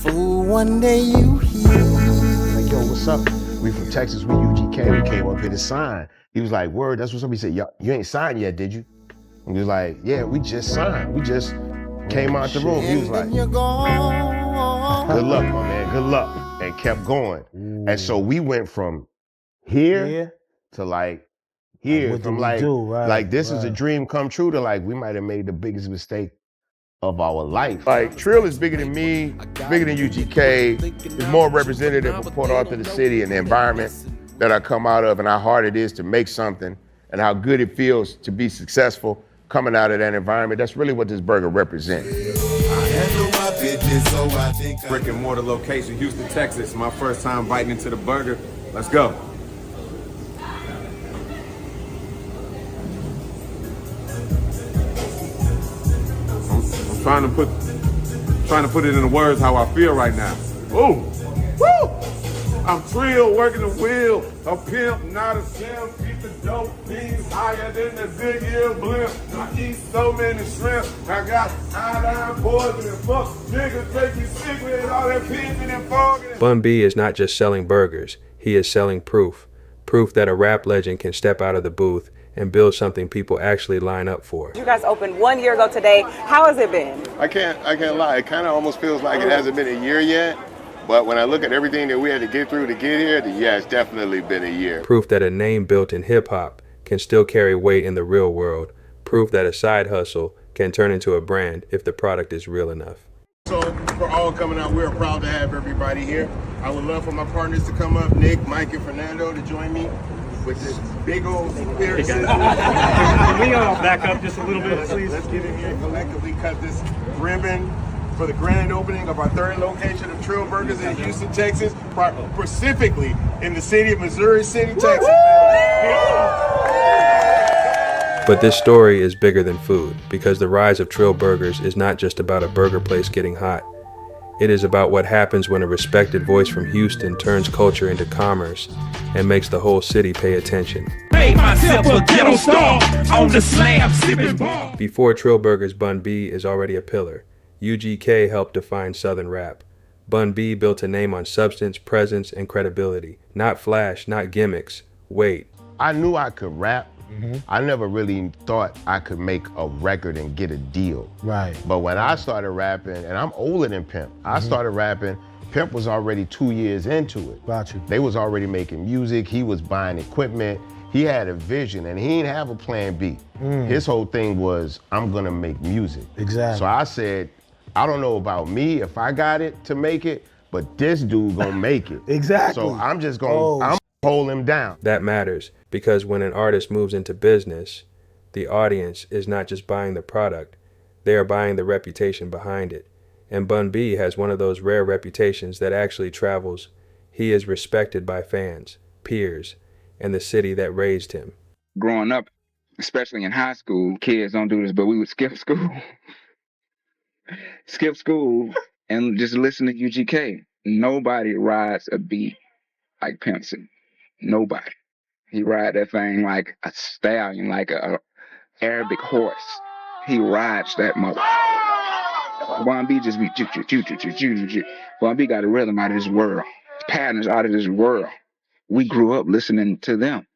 fool, one day you hear. Like, yo, what's up? We from Texas, we UGK, we came up here to sign. He was like, word, that's what's up. He said, yo, you ain't signed yet, did you? And he was like, yeah, we just signed. We just came out the room. He was like, good luck, my man, good luck. And kept going. And so we went from here to like here, from like this is a dream come true to like, we might have made the biggest mistake of our life. Like, Trill is bigger than me, bigger than UGK. It's more representative of Port Arthur, the city, and the environment that I come out of, and how hard it is to make something, and how good it feels to be successful coming out of that environment. That's really what this burger represents. Brick-and-mortar location, Houston, Texas. My first time biting into the burger. Let's go. I'm trying to put it in the words how I feel right now. Ooh, woo! I'm Trill, working the wheel. A pimp, not a simp. Keep the dope things higher than the Goodyear blimp. I eat so many shrimp. I got iodine poison and fuck niggas take you sick with all that pimping and fogging. Bun B is not just selling burgers. He is selling proof. Proof that a rap legend can step out of the booth and build something people actually line up for. You guys opened 1 year ago today. How has it been? I can't lie. It kind of almost feels like it hasn't been a year yet. But when I look at everything that we had to get through to get here, yeah, it's definitely been a year. Proof that a name built in hip hop can still carry weight in the real world. Proof that a side hustle can turn into a brand if the product is real enough. So for all coming out, we're proud to have everybody here. I would love for my partners to come up, Nick, Mike, and Fernando, to join me with this big old spirit. Can we back up just a little bit, please? Let's get in here and collectively cut this ribbon for the grand opening of our third location of Trill Burgers in Houston, Texas, specifically in the city of Missouri City, Texas. But this story is bigger than food, because the rise of Trill Burgers is not just about a burger place getting hot. It is about what happens when a respected voice from Houston turns culture into commerce and makes the whole city pay attention. Made myself a ghetto star on the slab sipping bar. Before Trill Burgers, Bun B is already a pillar. UGK helped define Southern rap. Bun B built a name on substance, presence, and credibility. Not flash, not gimmicks, weight. I knew I could rap. I never really thought I could make a record and get a deal. Right. But when I started rapping, and I'm older than Pimp, I started rapping, Pimp was already 2 years into it. Got you. They was already making music, he was buying equipment, he had a vision, and he didn't have a plan B. His whole thing was, I'm gonna make music. Exactly. So I said, I don't know about me, if I got it to make it, but this dude gonna make it. Exactly. So I'm just gonna, hold him down. That matters, because when an artist moves into business, the audience is not just buying the product, they are buying the reputation behind it. And Bun B has one of those rare reputations that actually travels. He is respected by fans, peers, and the city that raised him. Growing up, especially in high school, kids don't do this, but we would skip school. Skip school and just listen to UGK. Nobody rides a beat like Pimp C. Nobody. He ride that thing like a stallion, like a Arabic horse. He rides that mother. Bun B just be Bun B got a rhythm out of this world. Patterns out of this world. We grew up listening to them.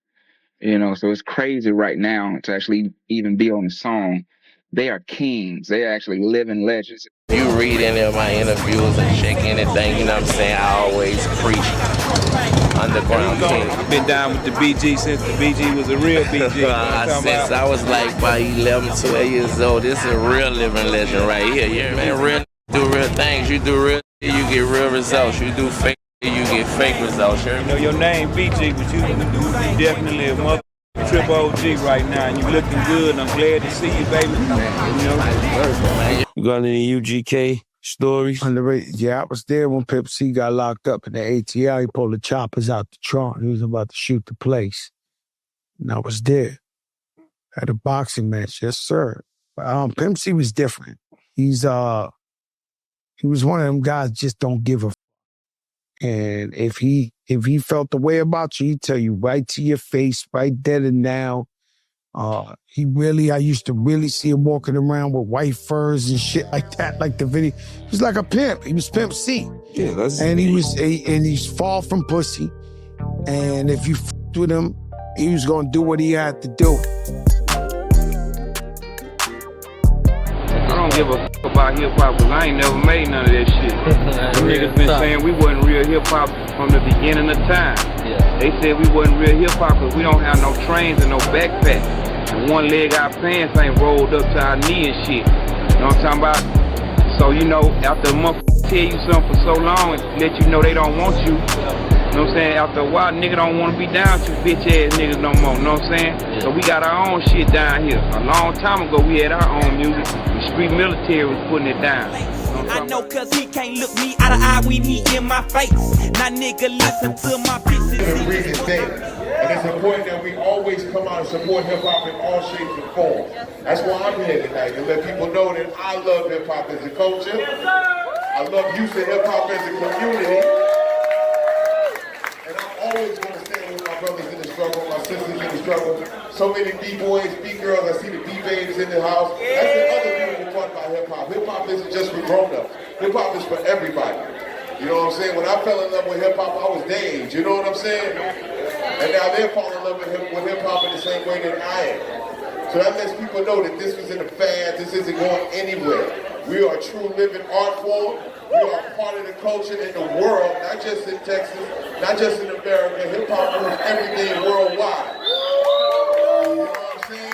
You know, so it's crazy right now to actually even be on the song. They are kings. They are actually living legends. You read any of my interviews and check anything, you know what I'm saying? I always preach underground king. I've been down with the BG since the BG was a real BG. Since I was like about 11, 12 years old. This is a real living legend right here. Yeah, man, real do real things. You do real, you get real results. You do fake, you get fake results. You know your name BG, but you definitely a mother. Triple OG right now, and you looking good, and I'm glad to see you, baby. You got any UGK stories? Yeah, I was there when Pimp C got locked up in the ATL. He pulled the choppers out the trunk. He was about to shoot the place. And I was there at a boxing match, yes, sir. Pimp C was different. He was one of them guys just don't give a And if he felt the way about you, he'd tell you right to your face, right then and now, I used to really see him walking around with white furs and shit like that, like the video. He was like a pimp. He was Pimp C. Yeah, that's and he's far from pussy. And if you f***ed with him, he was gonna do what he had to do. I don't give a f about hip-hop because I ain't never made none of that shit. Them niggas been saying we wasn't real hip-hop from the beginning of time. Yeah. They said we wasn't real hip-hop because we don't have no trains and no backpack. And one leg our pants ain't rolled up to our knee and shit. You know what I'm talking about? So, you know, after a motherfucker tell you something for so long and let you know they don't want you, you know what I'm saying? After a while, nigga don't want to be down to bitch ass niggas no more, you know what I'm saying? Yeah. So we got our own shit down here. A long time ago, we had our own music. The street military was putting it down. I know cause he can't look me out of eye when he in my face. Now nigga listen to my pieces. And it's important that we always come out and support hip-hop in all shapes and forms. That's why I'm here tonight, to let people know that I love hip-hop as a culture. I love Houston hip-hop as a community. And I'm always going to stand with my brothers in the struggle, my sisters in the struggle. So many B-boys, B-girls, I see the B-babes in the house. That's the other beautiful part about hip-hop. Hip-hop isn't just for grown-ups. Hip-hop is for everybody. You know what I'm saying? When I fell in love with hip-hop, I was their age. You know what I'm saying? And now they're falling in love with hip-hop in the same way that I am. So that lets people know that this was in the fad, this isn't going anywhere. We are a true living art form. We are part of the culture in the world, not just in Texas, not just in America. Hip-hop moves everything worldwide. You know what I'm saying?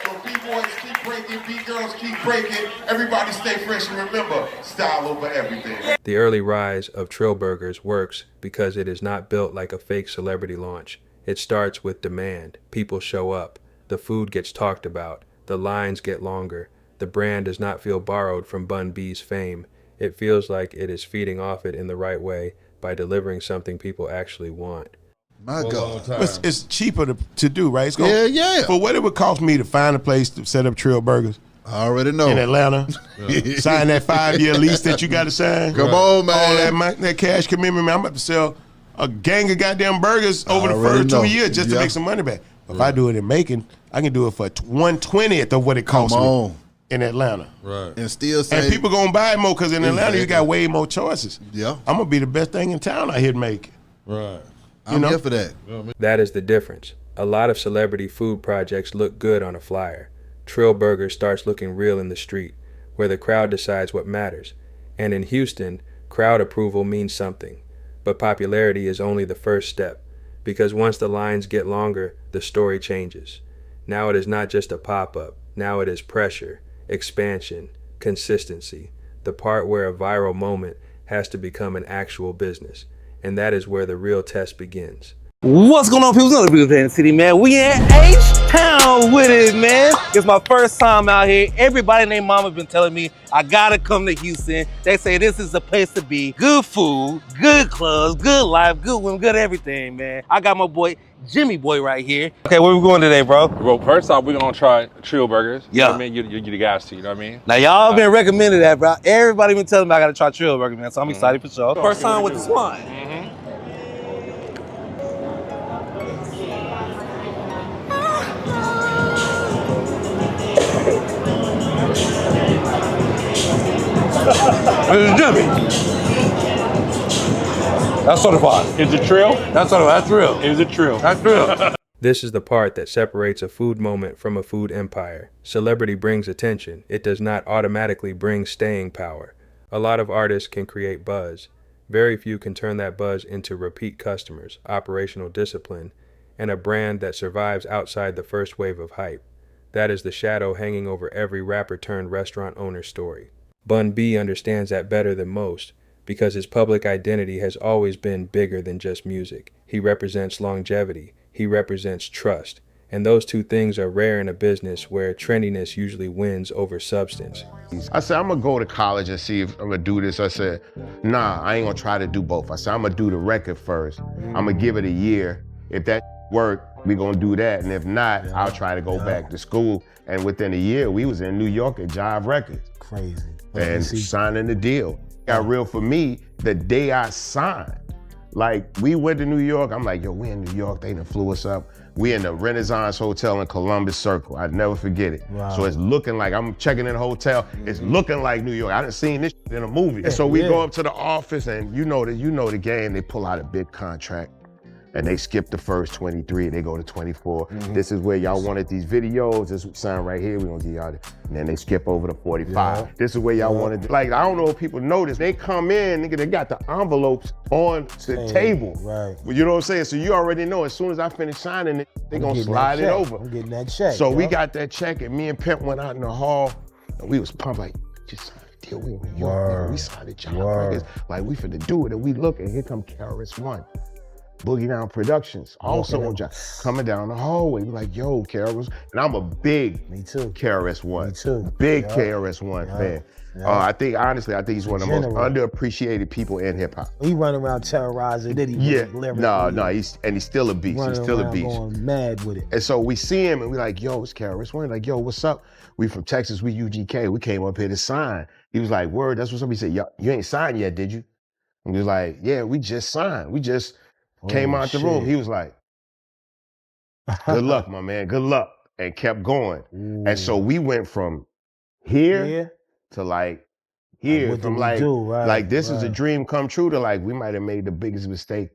So B-boys keep breaking, B-girls keep breaking. Everybody stay fresh and remember, style over everything. The early rise of Trill Burgers works because it is not built like a fake celebrity launch. It starts with demand. People show up. The food gets talked about. The lines get longer. The brand does not feel borrowed from Bun B's fame. It feels like it is feeding off it in the right way by delivering something people actually want. My God. It's cheaper to do, right? It's gonna, yeah. For what it would cost me to find a place to set up Trill Burgers. I already know. In Atlanta. Sign that 5-year lease that you got to sign. Come on, man. All that cash commitment, man. I'm about to sell a gang of goddamn burgers over the first 2 years just to make some money back. If I do it in Macon, I can do it for 1/20th of what it costs me in Atlanta. Right. And still say. And people gonna buy more because in Atlanta you got way more choices. Yeah. I'm gonna be the best thing in town out here to make. Right. I'm here for that. That is the difference. A lot of celebrity food projects look good on a flyer. Trill Burgers starts looking real in the street, where the crowd decides what matters. And in Houston, crowd approval means something. But popularity is only the first step, because once the lines get longer, the story changes. Now it is not just a pop-up. Now it is pressure, expansion, consistency, the part where a viral moment has to become an actual business. And that is where the real test begins. What's going on, people? It's another people in the city, man. We in H-Town with it, man. It's my first time out here. Everybody and their mama been telling me I gotta come to Houston. They say this is the place to be. Good food, good clubs, good life, good women, good everything, man. I got my boy, Jimmy Boy right here. Okay, where we going today, bro? Well, first off, we're gonna try Trill Burgers. Yeah. You know what I mean, you the guys too, you know what I mean? Now, y'all been recommending that, bro. Everybody been telling me I gotta try Trill Burgers, man, so I'm excited for sure. First time with the Swan. This is Jimmy. That's certified. Is it Trill? That's certified. That's real. Is it Trill? That's real. This is the part that separates a food moment from a food empire. Celebrity brings attention. It does not automatically bring staying power. A lot of artists can create buzz. Very few can turn that buzz into repeat customers, operational discipline, and a brand that survives outside the first wave of hype. That is the shadow hanging over every rapper turned restaurant owner's story. Bun B understands that better than most because his public identity has always been bigger than just music. He represents longevity. He represents trust. And those two things are rare in a business where trendiness usually wins over substance. I said, I'm gonna go to college and see if I'm gonna do this. I said, nah, I ain't gonna try to do both. I said, I'm gonna do the record first. I'm gonna give it a year. If that work, we gonna do that. And if not, I'll try to go back to school. And within a year, we was in New York at Jive Records. Crazy. And signing the deal. Got real for me the day I signed. Like, we went to New York. I'm like, yo, we in New York. They done flew us up. We in the Renaissance Hotel in Columbus Circle. I'd never forget it. Wow. So it's looking like, I'm checking in the hotel. It's looking like New York. I done seen this in a movie. And so we go up to the office, and you know the game. They pull out a big contract. And they skip the first 23, they go to 24. This is where y'all wanted these videos. This sign right here, we gonna give y'all this. And then they skip over to 45. This is where y'all wanted, like, I don't know if people notice, they come in, nigga, they got the envelopes on the table. Right. Well, you know what I'm saying? So you already know, as soon as I finish signing it, they gonna slide it over. I'm getting that check. So we got that check, and me and Pimp went out in the hall, and we was pumped, like, just signed a deal, we in New York, nigga. We signed a job, niggas. Like, we finna do it, and we look, and here come KRS-One. Boogie Down Productions, also on job, coming down the hallway. We're like, yo, KRS, and I'm a big KRS-One. Me too. Big KRS-One fan. I think, honestly, he's one of the most underappreciated people in hip hop. He run around terrorizing, did he? No, he's still a beast. He's still a beast. Going mad with it. And so we see him, and we're like, yo, it's KRS-One. Like, yo, what's up? We from Texas, we UGK. We came up here to sign. He was like, word, that's what somebody said. Yo, you ain't signed yet, did you? And we was like, yeah, we just signed. We just came out the room. He was like, good luck, my man, good luck. And kept going. And so we went from here to like here, from like this is a dream come true to like, we might have made the biggest mistake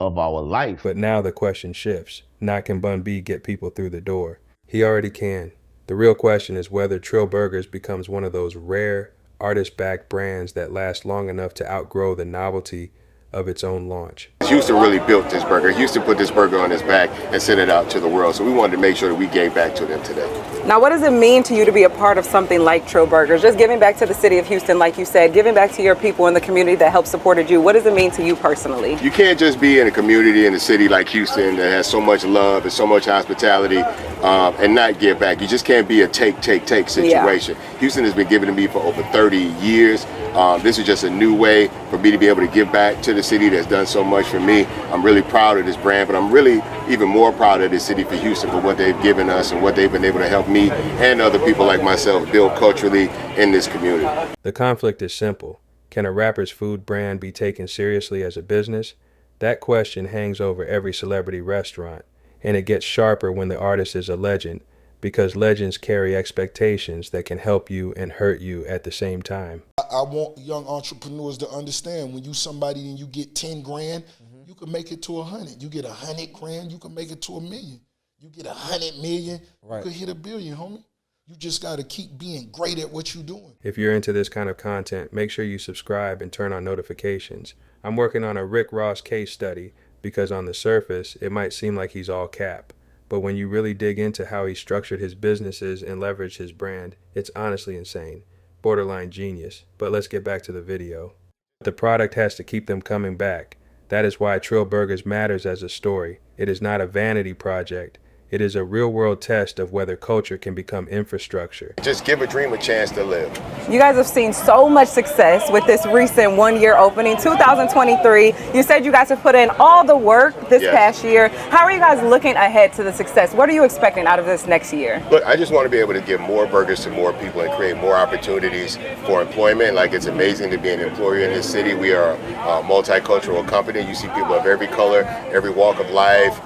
of our life. But now the question shifts. Not can Bun B get people through the door? He already can. The real question is whether Trill Burgers becomes one of those rare, artist-backed brands that last long enough to outgrow the novelty of its own launch. Houston really built this burger. Houston put this burger on his back and sent it out to the world. So we wanted to make sure that we gave back to them today. Now, what does it mean to you to be a part of something like Trill Burgers? Just giving back to the city of Houston, like you said, giving back to your people in the community that helped supported you. What does it mean to you personally? You can't just be in a community in a city like Houston that has so much love and so much hospitality and not give back. You just can't be a take situation. Houston has been given to me for over 30 years. This is just a new way for me to be able to give back to the city that's done so much for me. I'm really proud of this brand, but I'm really even more proud of this city for Houston for what they've given us and what they've been able to help me and other people like myself build culturally in this community. The conflict is simple. Can a rapper's food brand be taken seriously as a business? That question hangs over every celebrity restaurant, and it gets sharper when the artist is a legend, because legends carry expectations that can help you and hurt you at the same time. I want young entrepreneurs to understand, when you somebody and you get 10 grand, you can make it to 100. You get 100 grand, you can make it to $1 million. You get 100 million, you could hit $1 billion, homie. You just gotta keep being great at what you're doing. If you're into this kind of content, make sure you subscribe and turn on notifications. I'm working on a Rick Ross case study because on the surface, it might seem like he's all cap. But when you really dig into how he structured his businesses and leveraged his brand, it's honestly insane. Borderline genius. But let's get back to the video. The product has to keep them coming back. That is why Trill Burgers matters as a story. It is not a vanity project. It is a real-world test of whether culture can become infrastructure. Just give a dream a chance to live. You guys have seen so much success with this recent one-year opening, 2023. You said you guys have put in all the work this past year. How are you guys looking ahead to the success? What are you expecting out of this next year? Look, I just want to be able to give more burgers to more people and create more opportunities for employment. Like, it's amazing to be an employer in this city. We are a multicultural company. You see people of every color, every walk of life,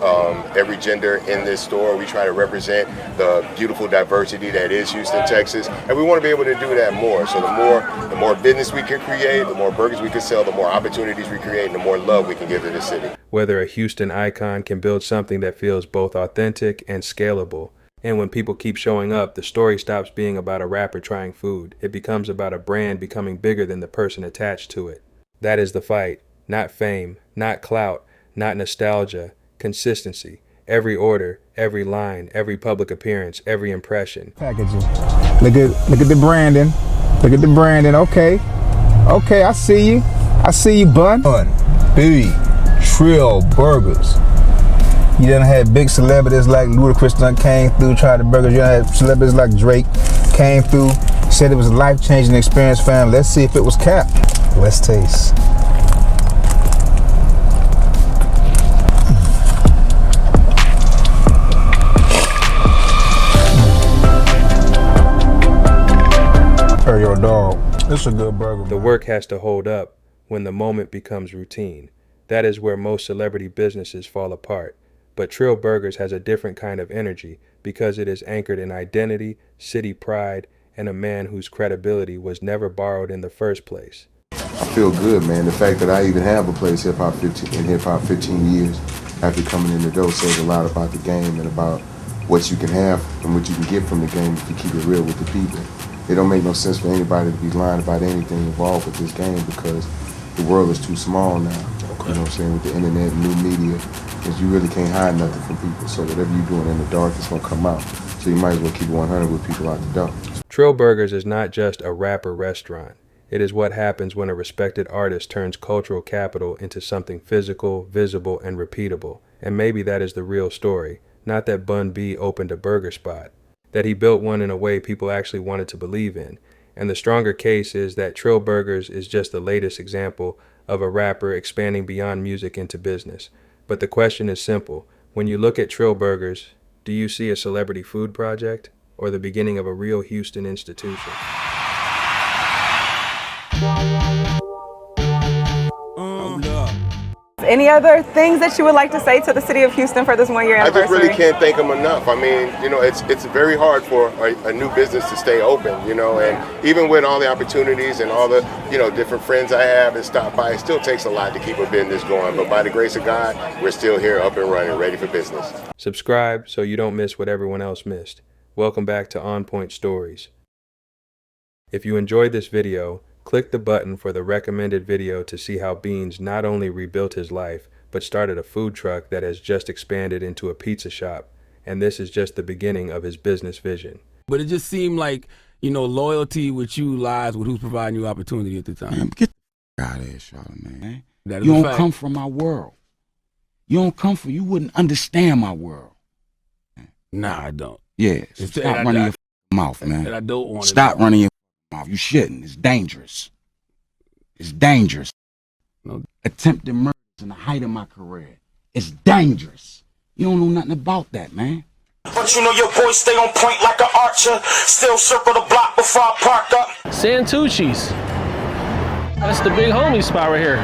every gender in this store. We try to represent the beautiful diversity that is Houston, Texas, and we want to be able to do that more. So the more business we can create, the more burgers we can sell, the more opportunities we create, and the more love we can give to the city. Whether a Houston icon can build something that feels both authentic and scalable. And when people keep showing up, the story stops being about a rapper trying food. It becomes about a brand becoming bigger than the person attached to it. That is the fight. Not fame, not clout, not nostalgia, consistency. Every order, every line, every public appearance, every impression. Packaging. Look at the branding. Look at the branding. Okay, I see you. I see you, Bun B Trill Burgers. You done had big celebrities like Ludacris done came through, tried the burgers. You done had celebrities like Drake came through, said it was a life-changing experience, fam. Let's see if it was cap. Let's taste. Your dog. It's a good burger. The work has to hold up when the moment becomes routine. That is where most celebrity businesses fall apart. But Trill Burgers has a different kind of energy because it is anchored in identity, city pride, and a man whose credibility was never borrowed in the first place. I feel good, man. The fact that I even have a place in hip-hop 15 years after coming in the door says a lot about the game and about what you can have and what you can get from the game if you keep it real with the people. It don't make no sense for anybody to be lying about anything involved with this game because the world is too small now. Okay. You know what I'm saying? With the internet and new media, because you really can't hide nothing from people. So whatever you're doing in the dark, it's gonna come out. So you might as well keep it 100 with people out the door. Trill Burgers is not just a rapper restaurant. It is what happens when a respected artist turns cultural capital into something physical, visible, and repeatable. And maybe that is the real story. Not that Bun B opened a burger spot. That he built one in a way people actually wanted to believe in. And the stronger case is that Trill Burgers is just the latest example of a rapper expanding beyond music into business. But the question is simple. When you look at Trill Burgers, do you see a celebrity food project or the beginning of a real Houston institution? Any other things that you would like to say to the city of Houston for this 1 year anniversary? I just really can't thank them enough. I mean, you know, it's very hard for a new business to stay open, you know, and even with all the opportunities and all the, you know, different friends I have that stop by, it still takes a lot to keep a business going. But by the grace of God, we're still here up and running, ready for business. Subscribe so you don't miss what everyone else missed. Welcome back to OnPoint Stories. If you enjoyed this video, click the button for the recommended video to see how Beans not only rebuilt his life, but started a food truck that has just expanded into a pizza shop. And this is just the beginning of his business vision. But it just seemed like, you know, loyalty with you lies with who's providing you opportunity at the time. Man, get the out of here, Charlamagne, man. That is You a don't fact. come from my world. You wouldn't understand my world. Nah, I don't. Yeah, so It's- stop and I- running I- your mouth, man. and I don't want to. Stop running your mouth. You shouldn't. It's dangerous. It's dangerous. No. Attempted murders in the height of my career. It's dangerous. You don't know nothing about that, man. But you know your boy stay on point like an archer. Still circle the block before I park up. Santucci's. That's the big homie spot right here.